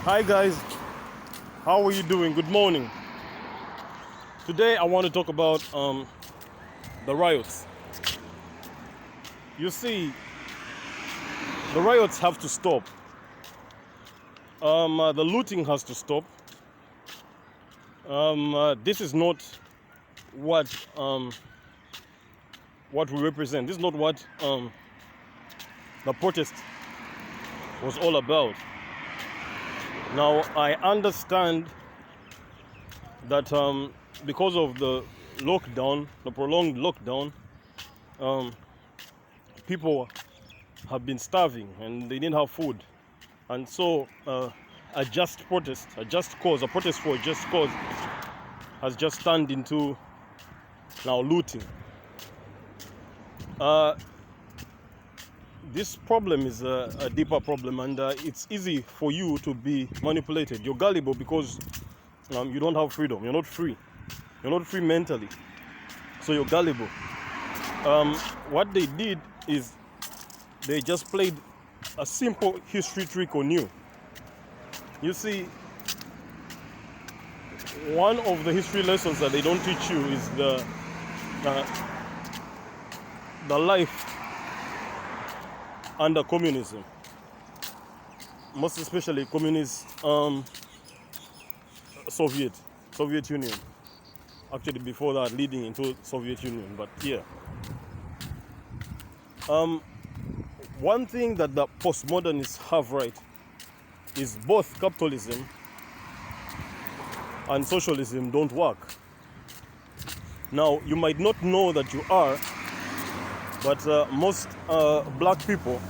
Hi guys, how are you doing? Good morning. Today I want to talk about the riots. You see, the riots have to stop. The looting has to stop. This is not what we represent. This is not what the protest was all about. Now I understand that because of the lockdown, the prolonged lockdown, people have been starving and they didn't have food, and so a just protest, a protest for a just cause has just turned into now looting. This problem is a deeper problem, and it's easy for you to be manipulated. You're gullible because you don't have freedom. You're not free. You're not free mentally, so you're gullible. What they did is they just played a simple history trick on you. You see, one of the history lessons that they don't teach you is the life under communism, most especially communist Soviet Union. Actually, before that, leading into Soviet Union. But yeah, one thing that the postmodernists have right is both capitalism and socialism don't work. Now, you might not know that you are, but most black people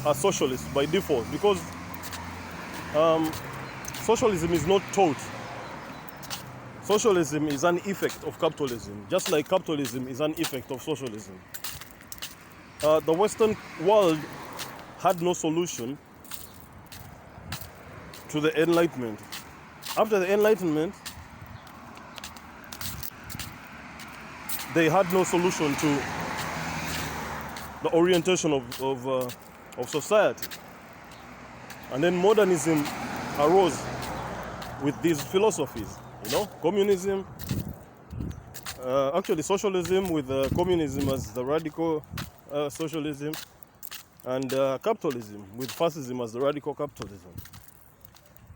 are socialists by default, because socialism is not taught. Socialism is an effect of capitalism, just like capitalism is an effect of socialism. The Western world had no solution to the Enlightenment. After the Enlightenment, they had no solution to the orientation of society. And then modernism arose with these philosophies, communism, actually socialism with communism as the radical socialism, and capitalism with fascism as the radical capitalism.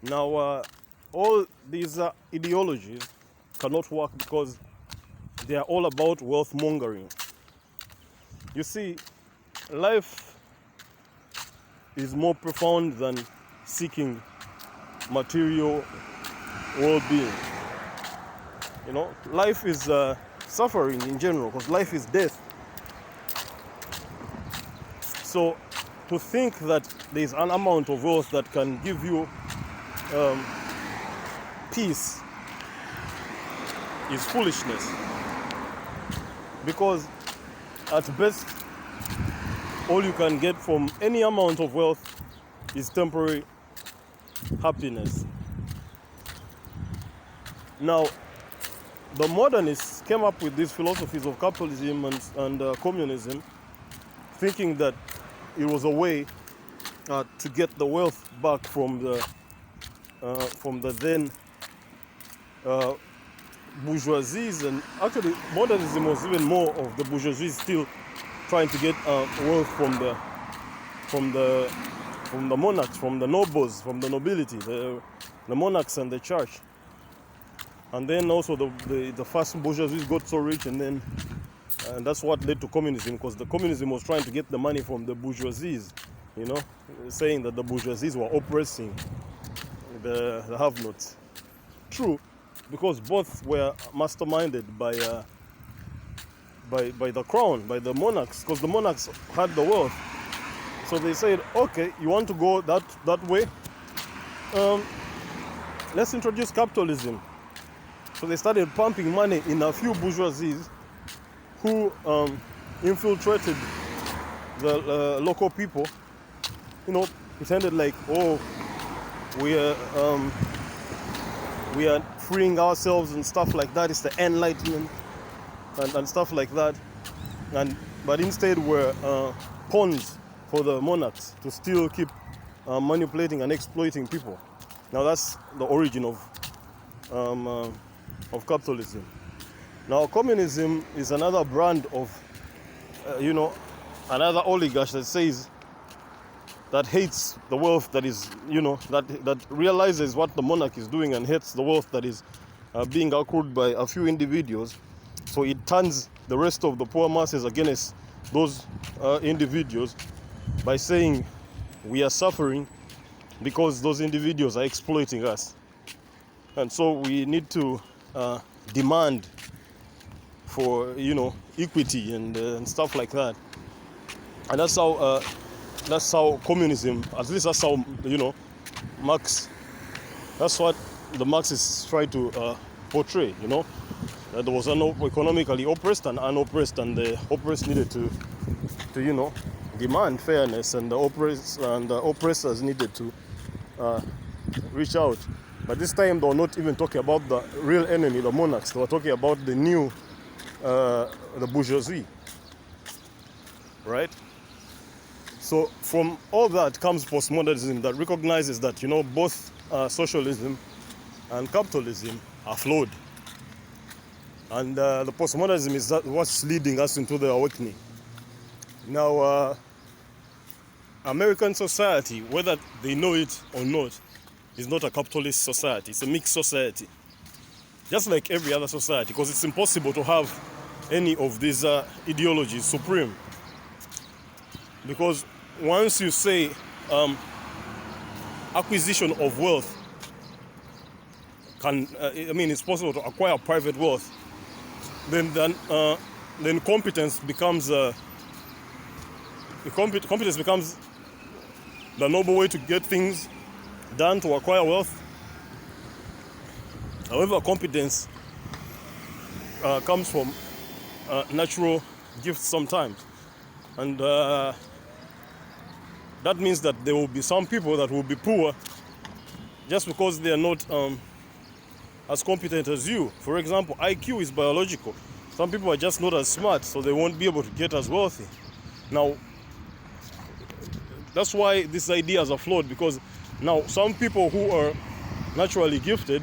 Now, all these ideologies cannot work because they are all about wealth mongering. You see, life is more profound than seeking material well-being. Life is suffering in general, because life is death. So to think that there is an amount of wealth that can give you peace is foolishness, because at best all you can get from any amount of wealth is temporary happiness. Now, the modernists came up with these philosophies of capitalism and communism, thinking that it was a way to get the wealth back from the then bourgeoisies. And actually, modernism was even more of the bourgeoisie still trying to get wealth from the monarchs, from the nobles, from the nobility, the monarchs and the church. And then also the first bourgeoisie got so rich, and that's what led to communism, because the communism was trying to get the money from the bourgeoisies, saying that the bourgeoisies were oppressing the have-nots. True, because both were masterminded by the crown, by the monarchs, because the monarchs had the wealth. So they said, okay, you want to go that way? Let's introduce capitalism. So they started pumping money in a few bourgeoisies who infiltrated the local people. Pretended like, we are freeing ourselves and stuff like that. It's the Enlightenment and stuff like that. But instead we're pawns for the monarchs to still keep manipulating and exploiting people. Now that's the origin of capitalism. Now communism is another brand of, another oligarch that says, that hates the wealth that is, that realizes what the monarch is doing and hates the wealth that is being accrued by a few individuals. So it turns the rest of the poor masses against those individuals by saying we are suffering because those individuals are exploiting us. And so we need to demand for, equity and stuff like that. And that's how communism, at least that's how, Marx, that's what the Marxists try to portray, that there was an economically oppressed and unoppressed, and the oppressed needed to demand fairness, and the oppressors needed to reach out. But this time they were not even talking about the real enemy, the monarchs. They were talking about the new, the bourgeoisie, right? So from all that comes postmodernism that recognizes that, both socialism and capitalism are flawed. And the postmodernism is what's leading us into the awakening. Now, American society, whether they know it or not, is not a capitalist society. It's a mixed society, just like every other society, because it's impossible to have any of these ideologies supreme. Because once you say acquisition of wealth it's possible to acquire private wealth, then competence becomes competence becomes the noble way to get things done, to acquire wealth. However, competence comes from natural gifts sometimes, and that means that there will be some people that will be poor just because they are not as competent as you. For example, IQ is biological. Some people are just not as smart, so they won't be able to get as wealthy. Now, that's why these ideas are flawed, because now some people who are naturally gifted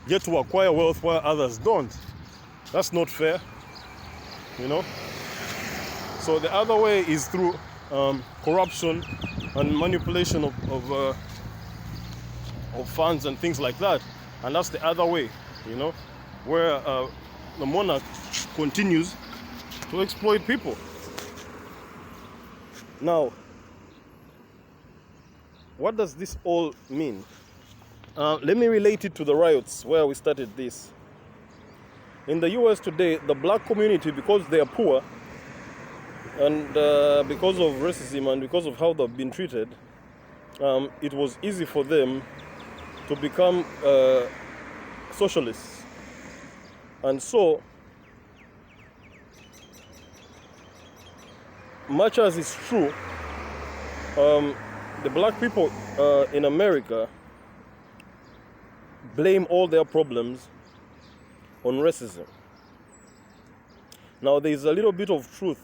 get to acquire wealth while others don't. That's not fair, So the other way is through corruption and manipulation of funds and things like that. And that's the other way, where the monarch continues to exploit people. Now, what does this all mean? Let me relate it to the riots where we started this. In the US today, the black community, because they are poor, and because of racism and because of how they've been treated, it was easy for them to become socialists. And so, much as it's true, the black people in America blame all their problems on racism. Now, there's a little bit of truth,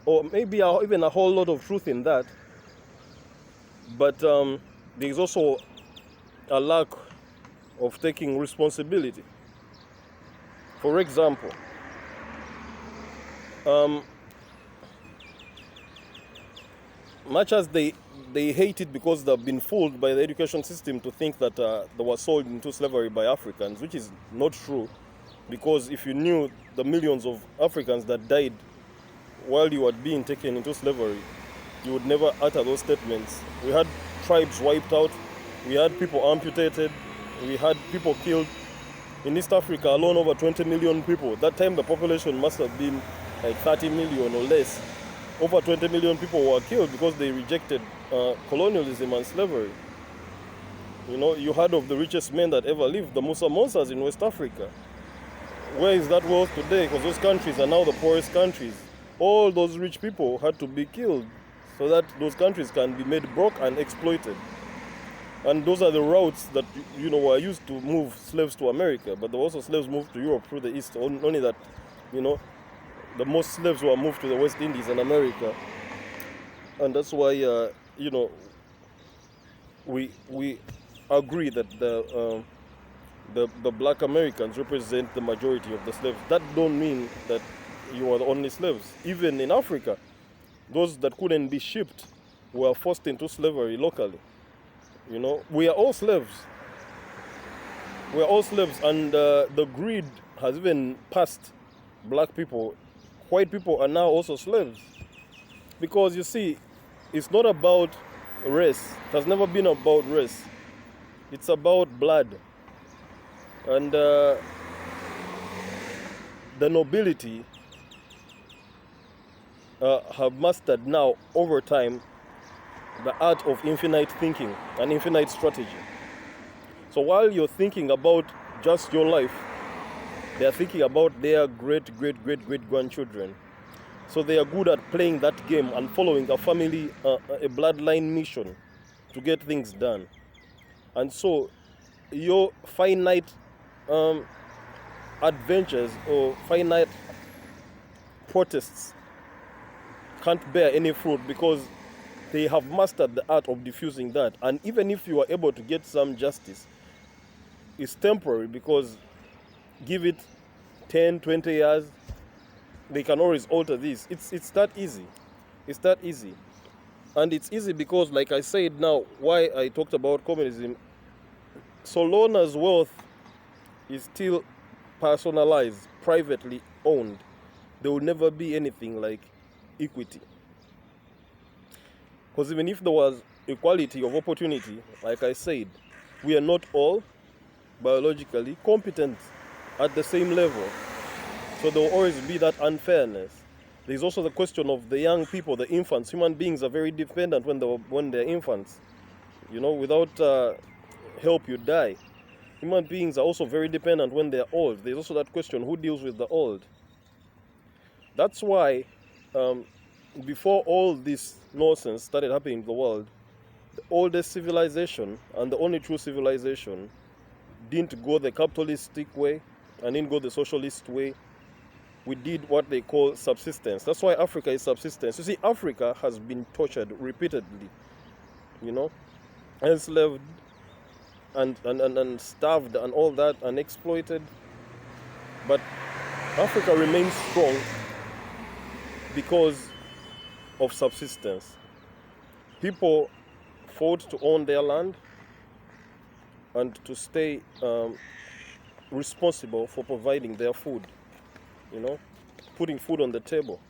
or maybe even a whole lot of truth in that, but there's also a lack of taking responsibility. For example, much as they hate it because they've been fooled by the education system to think that they were sold into slavery by Africans, which is not true, because if you knew the millions of Africans that died while you were being taken into slavery, you would never utter those statements. We had tribes wiped out, we had people amputated, we had people killed. In East Africa alone, over 20 million people. That time the population must have been like 30 million or less. Over 20 million people were killed because they rejected colonialism and slavery. You heard of the richest men that ever lived, the Musa Monsas in West Africa. Where is that wealth today? Because those countries are now the poorest countries. All those rich people had to be killed so that those countries can be made broke and exploited. And those are the routes that, were used to move slaves to America. But there were also slaves moved to Europe through the East. Only that, the most slaves were moved to the West Indies and America. And that's why, we agree that the black Americans represent the majority of the slaves. That don't mean that you are the only slaves. Even in Africa, those that couldn't be shipped were forced into slavery locally. You know, we are all slaves. We are all slaves, and the greed has even passed black people. White people are now also slaves. Because you see, it's not about race. It has never been about race. It's about blood. And the nobility have mastered now, over time, the art of infinite thinking and infinite strategy. So while you're thinking about just your life, they are thinking about their great-great-great-great-grandchildren. So they are good at playing that game and following a family, a bloodline mission to get things done. And so your finite adventures or finite protests can't bear any fruit, because they have mastered the art of diffusing that. And even if you are able to get some justice, it's temporary, because give it 10, 20 years, they can always alter this. It's that easy. It's that easy. And it's easy because, like I said now, why I talked about communism, so long as wealth is still personalized, privately owned, there will never be anything like equity. Because even if there was equality of opportunity, like I said, we are not all biologically competent at the same level. So there will always be that unfairness. There's also the question of the young people, the infants. Human beings are very dependent when they're infants. You know, without help, you die. Human beings are also very dependent when they're old. There's also that question, who deals with the old? That's why before all this nonsense started happening in the world, the oldest civilization and the only true civilization didn't go the capitalistic way and didn't go the socialist way. We did what they call subsistence. That's why Africa is subsistence. You see, Africa has been tortured repeatedly, you know, enslaved and starved and all that, and exploited. But Africa remains strong because of subsistence. People fought to own their land and to stay responsible for providing their food, you know, putting food on the table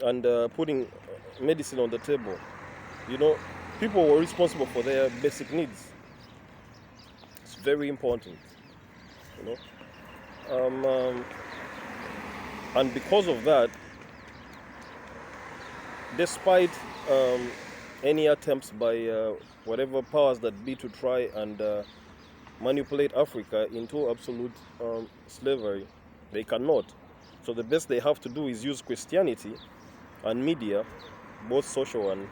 and putting medicine on the table. You know, people were responsible for their basic needs. It's very important, you know. And because of that, despite any attempts by whatever powers that be to try and manipulate Africa into absolute slavery, they cannot. So the best they have to do is use Christianity and media, both social and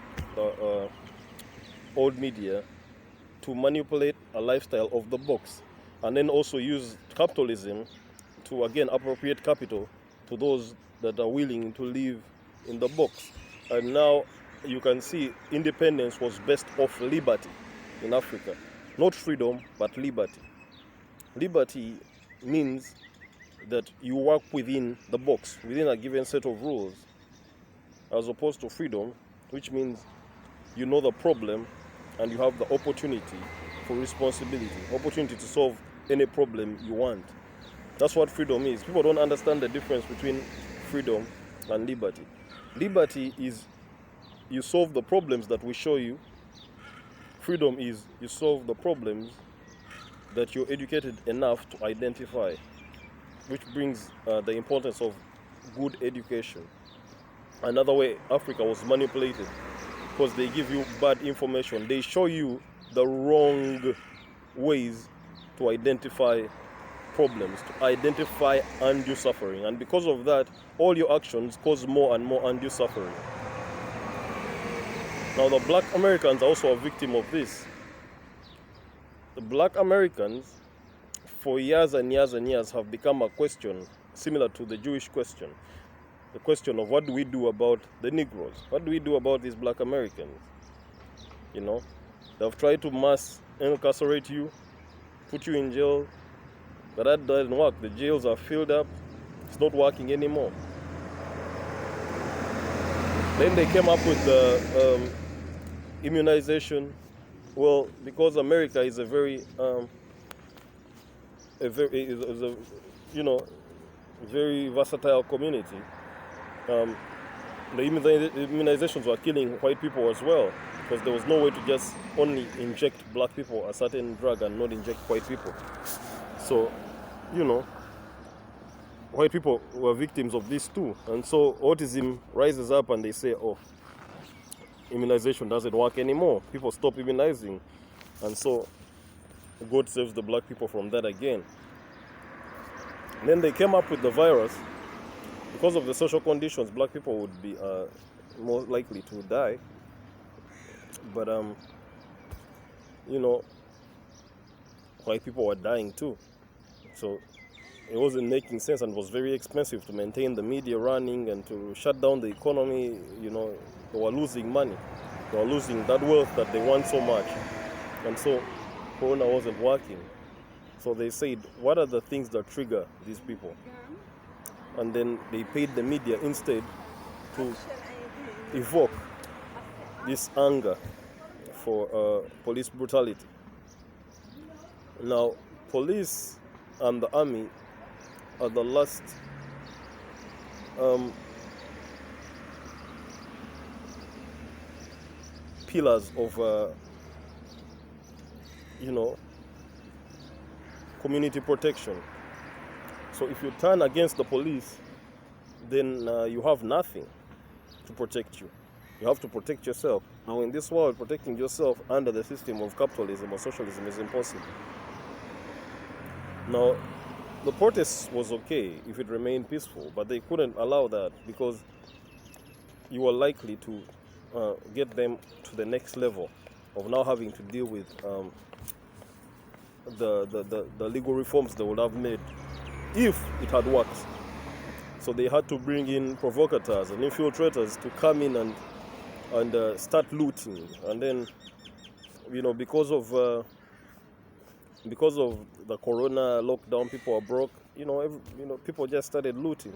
old media, to manipulate a lifestyle of the box, and then also use capitalism to again appropriate capital to those that are willing to live in the box. And now you can see independence was based off liberty in Africa. Not freedom, but liberty. Liberty means that you work within the box, within a given set of rules, as opposed to freedom, which means you know the problem and you have the opportunity for responsibility, opportunity to solve any problem you want. That's what freedom is. People don't understand the difference between freedom and liberty. Liberty is you solve the problems that we show you. Freedom is you solve the problems that you're educated enough to identify, which brings the importance of good education. Another way Africa was manipulated, because they give you bad information. They show you the wrong ways to identify problems, to identify undue suffering. And because of that, all your actions cause more and more undue suffering. Now, the black Americans are also a victim of this. The black Americans, for years and years and years, have become a question similar to the Jewish question. The question of what do we do about the Negroes? What do we do about these black Americans? You know? They've tried to mass incarcerate you, put you in jail, but that doesn't work. The jails are filled up. It's not working anymore. Then they came up with the immunization. Well, because America is a very, very versatile community. The immunizations were killing white people as well, because there was no way to just only inject black people a certain drug and not inject white people. So, white people were victims of this too. And so autism rises up and they say, oh, immunization doesn't work anymore. People stop immunizing. And so God saves the black people from that again. And then they came up with the virus. Because of the social conditions, black people would be more likely to die. But, white people were dying too. So it wasn't making sense, and was very expensive to maintain the media running and to shut down the economy. They were losing money. They were losing that wealth that they want so much. And so Corona wasn't working. So they said, what are the things that trigger these people? And then they paid the media instead to evoke this anger for police brutality. Now, police and the army are the last pillars of community protection. So if you turn against the police, then you have nothing to protect you. You have to protect yourself. Now in this world, protecting yourself under the system of capitalism or socialism is impossible. Now, the protest was okay if it remained peaceful, but they couldn't allow that because you were likely to get them to the next level of now having to deal with the legal reforms they would have made if it had worked. So they had to bring in provocateurs and infiltrators to come in and start looting. And then, because of the corona lockdown, people are broke. People just started looting.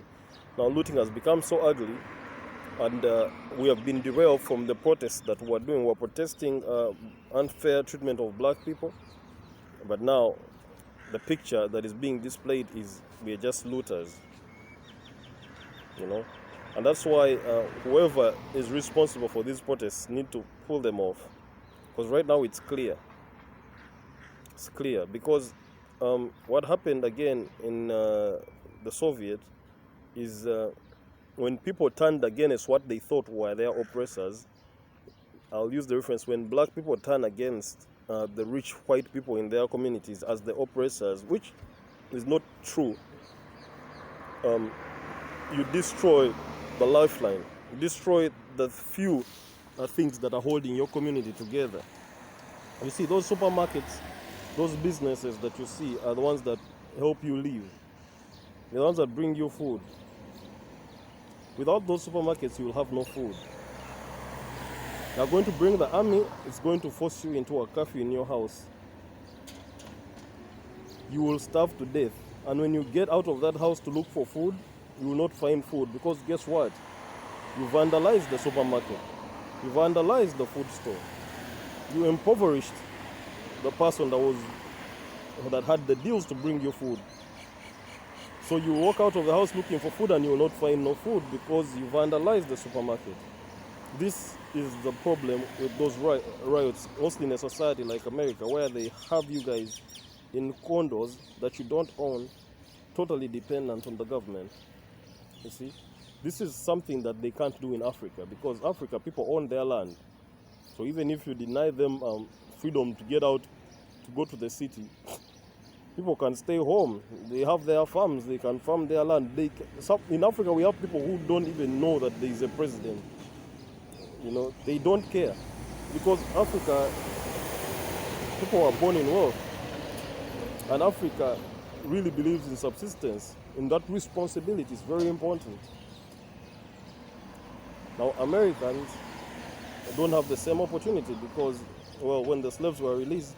Now looting has become so ugly, and we have been derailed from the protests that we're doing. We're protesting unfair treatment of black people, but now the picture that is being displayed is we're just looters. And that's why whoever is responsible for these protests need to pull them off, because right now it's clear. It's clear because what happened again in the Soviet is when people turned against what they thought were their oppressors. I'll use the reference when black people turn against the rich white people in their communities as the oppressors, which is not true. You destroy the lifeline. You destroy the few things that are holding your community together. You see, those supermarkets, those businesses that you see are the ones that help you live. They're the ones that bring you food. Without those supermarkets, you will have no food. They are going to bring the army. It's going to force you into a curfew in your house. You will starve to death. And when you get out of that house to look for food, you will not find food, because guess what? You vandalized the supermarket. You vandalized the food store. You impoverished the person that had the deals to bring you food. So you walk out of the house looking for food and you will not find no food because you vandalized the supermarket. This is the problem with those riots, mostly in a society like America, where they have you guys in condos that you don't own, totally dependent on the government. You see, this is something that they can't do in Africa, because Africa, people own their land. So even if you deny them freedom to get out, to go to the city, people can stay home. They have their farms. They can farm their land. In Africa, we have people who don't even know that there is a president. They don't care, because Africa, people are born in wealth, and Africa really believes in subsistence. And that responsibility is very important. Now, Americans don't have the same opportunity because Well, when the slaves were released,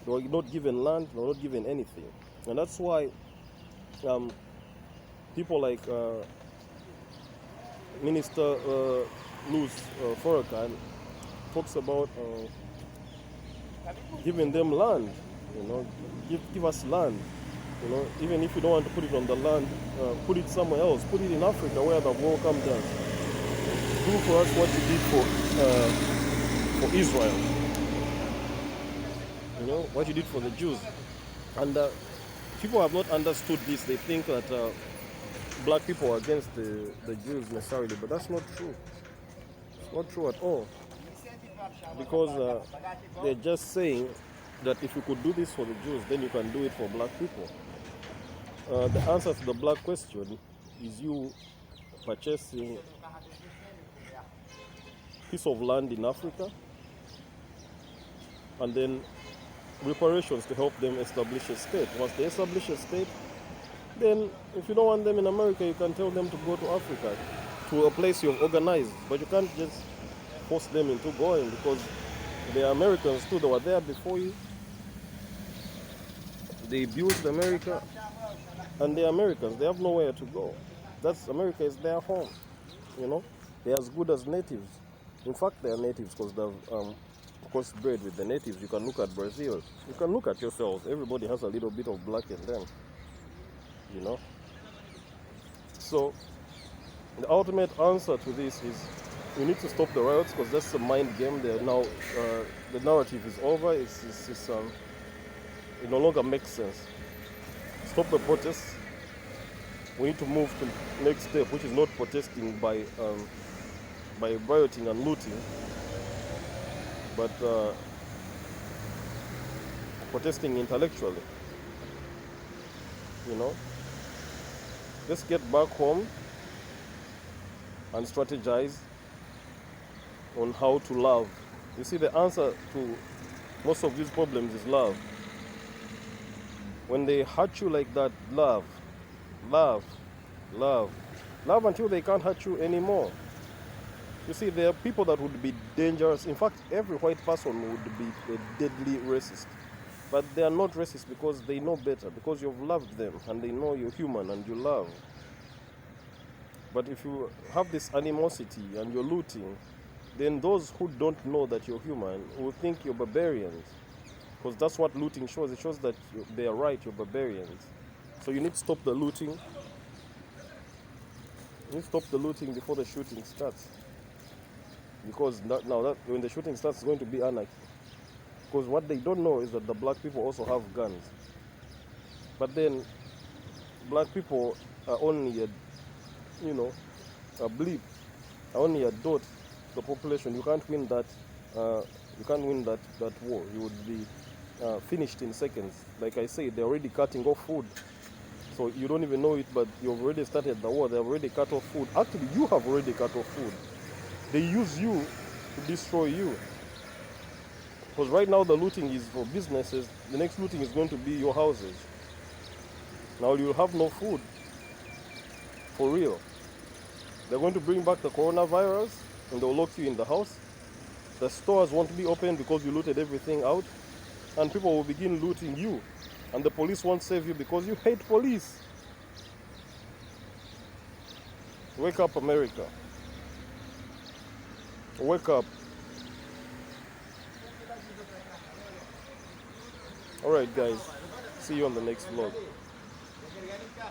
they were not given land, they were not given anything. And that's why um, people like Minister Luz Farrakhan talks about giving them land, give us land. Even if you don't want to put it on the land, put it somewhere else. Put it in Africa where the welcome does. Do for us what you did for Israel. What you did for the Jews. And people have not understood this. They think that black people are against the Jews necessarily, but that's not true. It's not true at all. Because they're just saying that if you could do this for the Jews, then you can do it for black people. The answer to the black question is you purchasing a piece of land in Africa and then reparations to help them establish a state. Once they establish a state, then if you don't want them in America, you can tell them to go to Africa, to a place you've organized. But you can't just force them into going, because they are Americans too. They were there before you. They built America, and they're Americans. They have nowhere to go. America is their home. They're as good as natives. In fact, they are natives because they've crossbred with the natives. You can look at Brazil. You can look at yourselves. Everybody has a little bit of black in them. So the ultimate answer to this is we need to stop the riots, because that's a mind game. They're now the narrative is over. It no longer makes sense. Stop the protests. We need to move to the next step, which is not protesting by rioting and looting, but protesting intellectually. Let's get back home and strategize on how to love. You see, the answer to most of these problems is love. When they hurt you like that, love until they can't hurt you anymore. You see, there are people that would be dangerous. In fact, every white person would be a deadly racist. But they are not racist because they know better, because you've loved them and they know you're human and you love. But if you have this animosity and you're looting, then those who don't know that you're human will think you're barbarians. Because that's what looting shows. It shows that they are right, you're barbarians. So you need to stop the looting. You need to stop the looting before the shooting starts. Because when the shooting starts, it's going to be anarchy. Because what they don't know is that the black people also have guns. But then, black people are only a blip, are only a dot of the population. You can't win that. You can't win that war. You would be finished in seconds. Like I said, they're already cutting off food. So you don't even know it, but you've already started the war. They've already cut off food. Actually, you have already cut off food. They use you to destroy you. Because right now the looting is for businesses. The next looting is going to be your houses. Now you'll have no food. For real. They're going to bring back the coronavirus and they'll lock you in the house. The stores won't be open because you looted everything out. And people will begin looting you. And the police won't save you because you hate police. Wake up, America. Wake up. Alright guys, see you on the next vlog.